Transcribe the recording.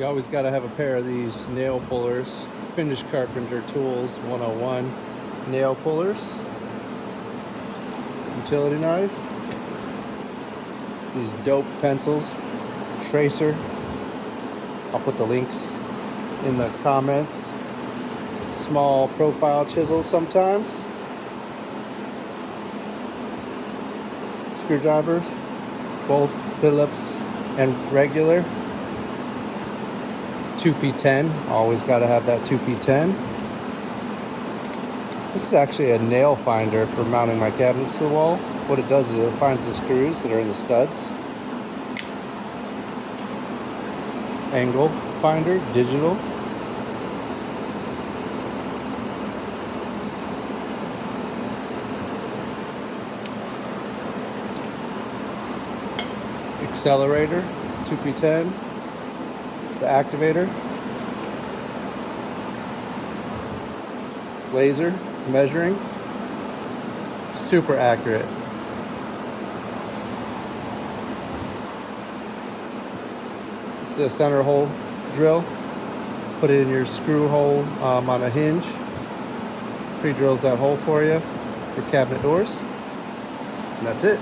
You always got to have a pair of these nail pullers. Finnish Carpenter Tools 101 nail pullers. Utility knife. These dope pencils. Tracer. I'll put the links in the comments. Small profile chisels sometimes. Screwdrivers. Both Phillips and regular. 2P10, always got to have that 2P10. This is actually a nail finder for mounting my cabinets to the wall. What it does is it finds the screws that are in the studs. Angle finder, digital. Accelerator, 2P10. The activator, laser measuring, super accurate. This is a center hole drill. Put it in your screw hole on a hinge. Pre-drills that hole for you for cabinet doors. And that's it.